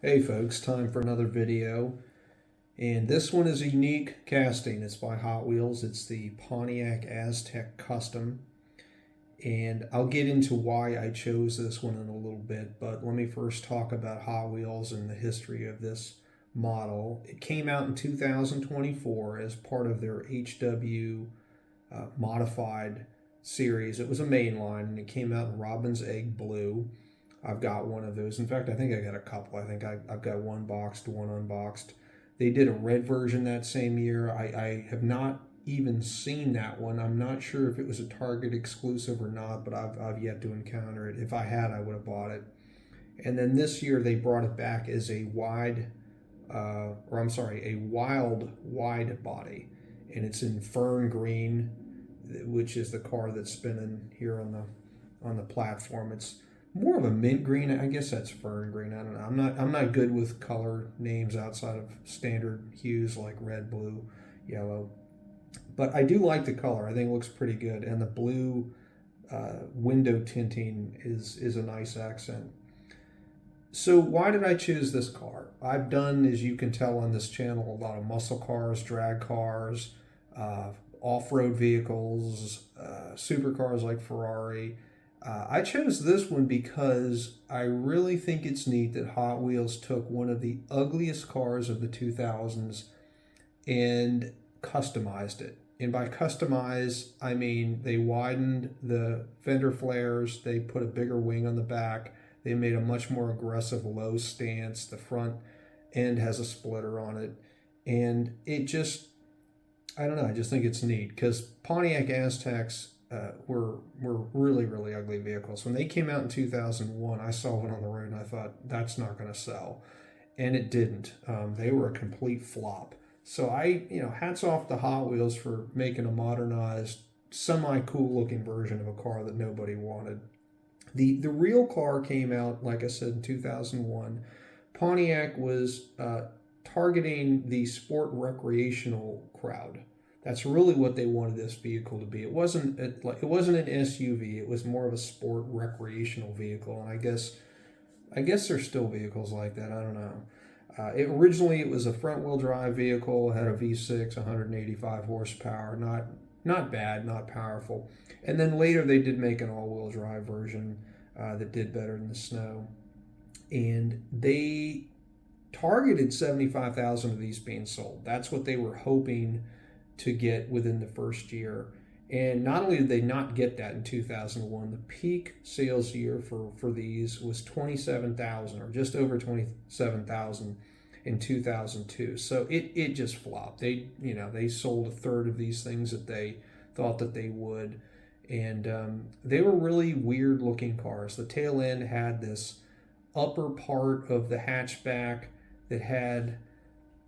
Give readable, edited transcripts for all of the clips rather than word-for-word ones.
Hey folks, time for another video. And this one is a unique casting. It's by Hot Wheels. It's the Pontiac Aztek Custom. And I'll get into why I chose this one in a little bit, but let me first talk about Hot Wheels and the history of this model. It came out in 2024 as part of their HW modified series. It was a mainline and it came out in Robin's Egg Blue. I've got one of those. In fact, I think I got a couple. I think I've got one boxed, one unboxed. They did a red version that same year. I have not even seen that one. I'm not sure if it was a Target exclusive or not, but I've yet to encounter it. If I had, I would have bought it. And then this year they brought it back as a a wild wide body, and it's in fern green, which is the car that's spinning here on the platform. It's more of a mint green. I guess that's fern green. I don't know. I'm not good with color names outside of standard hues like red, blue, yellow. But I do like the color. I think it looks pretty good, and the blue window tinting is a nice accent. So why did I choose this car? I've done, as you can tell on this channel, a lot of muscle cars, drag cars, off-road vehicles, supercars like Ferrari. I chose this one because I really think it's neat that Hot Wheels took one of the ugliest cars of the 2000s and customized it. And by customize, I mean they widened the fender flares, they put a bigger wing on the back, they made a much more aggressive low stance. The front end has a splitter on it. And it just, I don't know, I just think it's neat because Pontiac Aztecs were really, really ugly vehicles. When they came out in 2001, I saw one on the road and I thought, that's not going to sell. And it didn't. They were a complete flop. So hats off to Hot Wheels for making a modernized, semi-cool looking version of a car that nobody wanted. The real car came out, like I said, in 2001. Pontiac was targeting the sport recreational crowd. That's really what they wanted this vehicle to be. It wasn't an SUV. It was more of a sport recreational vehicle. And I guess there's still vehicles like that. I don't know. Originally it was a front wheel drive vehicle. It had a V6, 185 horsepower. Not bad, not powerful. And then later they did make an all-wheel drive version that did better in the snow. And they targeted 75,000 of these being sold. That's what they were hoping to get within the first year. And not only did they not get that in 2001, the peak sales year for these was 27,000 or just over 27,000 in 2002. So it just flopped. They sold a third of these things that they thought that they would. And they were really weird looking cars. The tail end had this upper part of the hatchback that had,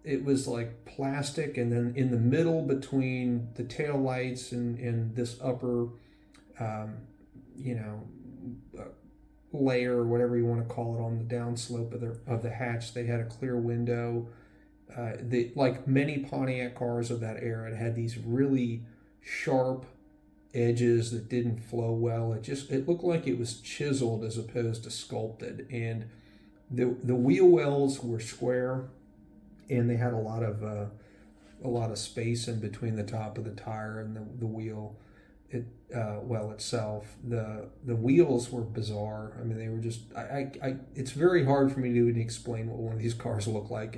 it was like plastic, and then in the middle between the tail lights and this upper you know layer, or whatever you want to call it, on the downslope of the hatch, they had a clear window. Like many Pontiac cars of that era, it had these really sharp edges that didn't flow well. It looked like it was chiseled as opposed to sculpted. And the wheel wells were square, and they had a lot of space in between the top of the tire and the wheel itself. The wheels were bizarre. I mean, they were just it's very hard for me to even explain what one of these cars looked like.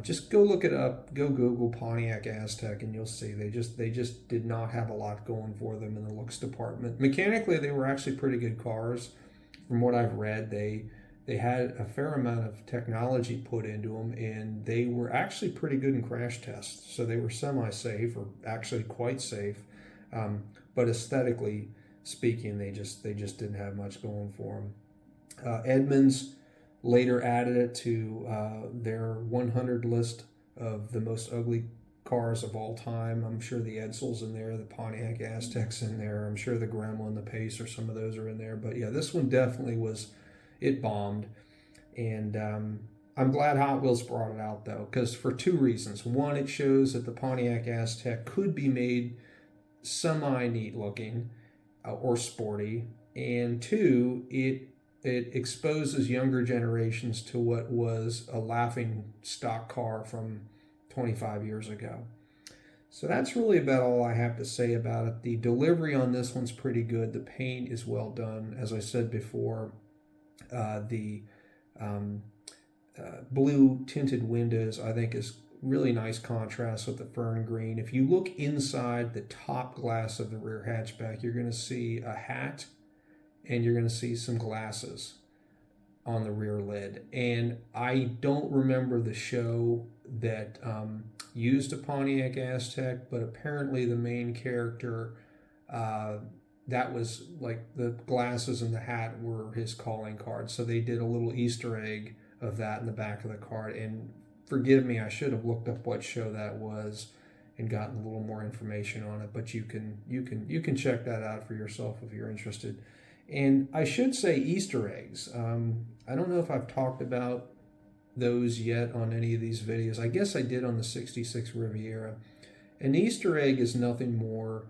Just go look it up, go Google Pontiac Aztek, and you'll see they just did not have a lot going for them in the looks department. Mechanically, they were actually pretty good cars. From what I've read, they had a fair amount of technology put into them, and they were actually pretty good in crash tests. So they were semi-safe, or actually quite safe. But aesthetically speaking, they just didn't have much going for them. Edmunds later added it to their 100 list of the most ugly cars of all time. I'm sure the Edsel's in there, the Pontiac Aztek's in there. I'm sure the Gremlin, the Pacer, some of those are in there. But yeah, this one definitely it bombed. And I'm glad Hot Wheels brought it out, though, because for two reasons. One, it shows that the Pontiac Aztek could be made semi-neat looking or sporty. And two, it it exposes younger generations to what was a laughing stock car from 25 years ago. So that's really about all I have to say about it. The delivery on this one's pretty good. The paint is well done. As I said before, the um, blue tinted windows I think is really nice contrast with the fern green. If you look inside the top glass of the rear hatchback, you're going to see a hat and you're going to see some glasses on the rear lid. And I don't remember the show that used a Pontiac Aztek, but apparently the main character, that was like the glasses and the hat were his calling card. So they did a little Easter egg of that in the back of the card. And forgive me, I should have looked up what show that was and gotten a little more information on it. But you can check that out for yourself if you're interested. And I should say Easter eggs. I don't know if I've talked about those yet on any of these videos. I guess I did on the 66 Riviera. An Easter egg is nothing more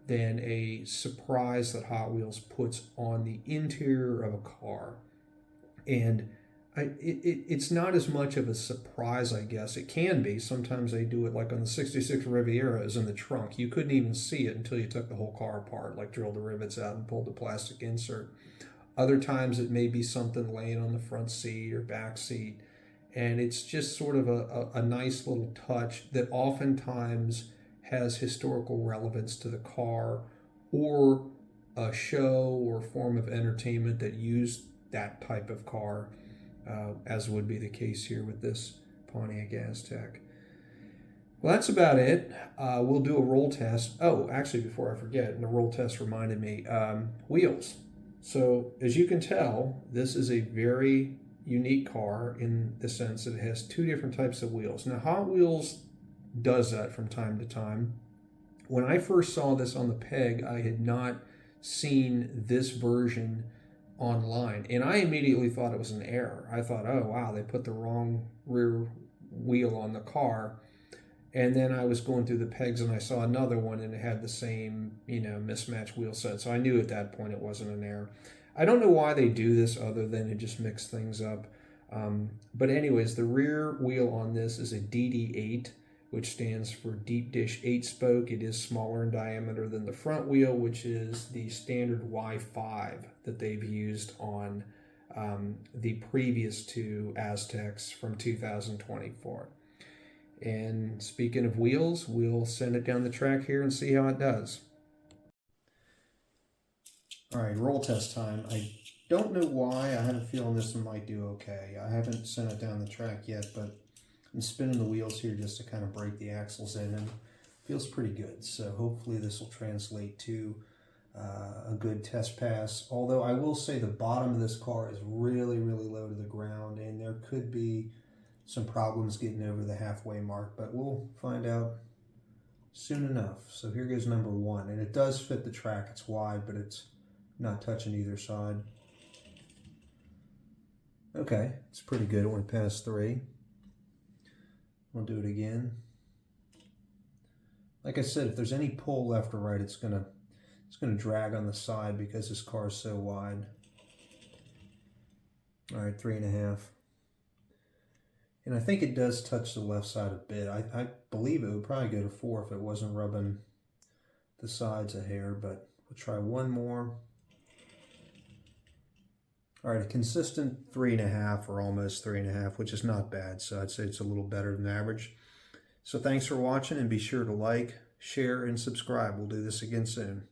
than a surprise that Hot Wheels puts on the interior of a car. And it's not as much of a surprise, I guess. It can be. Sometimes they do it like on the 66 Riviera is in the trunk. You couldn't even see it until you took the whole car apart, like drilled the rivets out and pulled the plastic insert. Other times it may be something laying on the front seat or back seat. And it's just sort of a nice little touch that oftentimes has historical relevance to the car or a show or form of entertainment that used that type of car. As would be the case here with this Pontiac Aztek. Well, that's about it. We'll do a roll test. Oh, actually, before I forget, and the roll test reminded me, wheels. So, as you can tell, this is a very unique car in the sense that it has two different types of wheels. Now, Hot Wheels does that from time to time. When I first saw this on the peg, I had not seen this version online, and I immediately thought it was an error. I thought, oh wow, they put the wrong rear wheel on the car. And then I was going through the pegs and I saw another one and it had the same, mismatched wheel set. So I knew at that point it wasn't an error. I don't know why they do this other than to just mix things up. But anyways, the rear wheel on this is a DD8, which stands for deep dish 8-spoke. It is smaller in diameter than the front wheel, which is the standard Y5 that they've used on the previous two Azteks from 2024. And speaking of wheels, we'll send it down the track here and see how it does. All right, roll test time. I don't know why. I have a feeling this one might do okay. I haven't sent it down the track yet, but I'm spinning the wheels here just to kind of break the axles in, and it feels pretty good. So hopefully this will translate to a good test pass. Although I will say the bottom of this car is really, really low to the ground, and there could be some problems getting over the halfway mark, but we'll find out soon enough. So here goes number one, and it does fit the track. It's wide, but it's not touching either side. Okay, it's pretty good. It went past 3. We'll do it again. Like I said, if there's any pull left or right, it's gonna drag on the side because this car is so wide. All right, 3.5. And I think it does touch the left side a bit. I believe it would probably go to 4 if it wasn't rubbing the sides a hair, but we'll try one more. All right, a consistent 3.5 or almost 3.5, which is not bad. So I'd say it's a little better than average. So thanks for watching, and be sure to like, share, and subscribe. We'll do this again soon.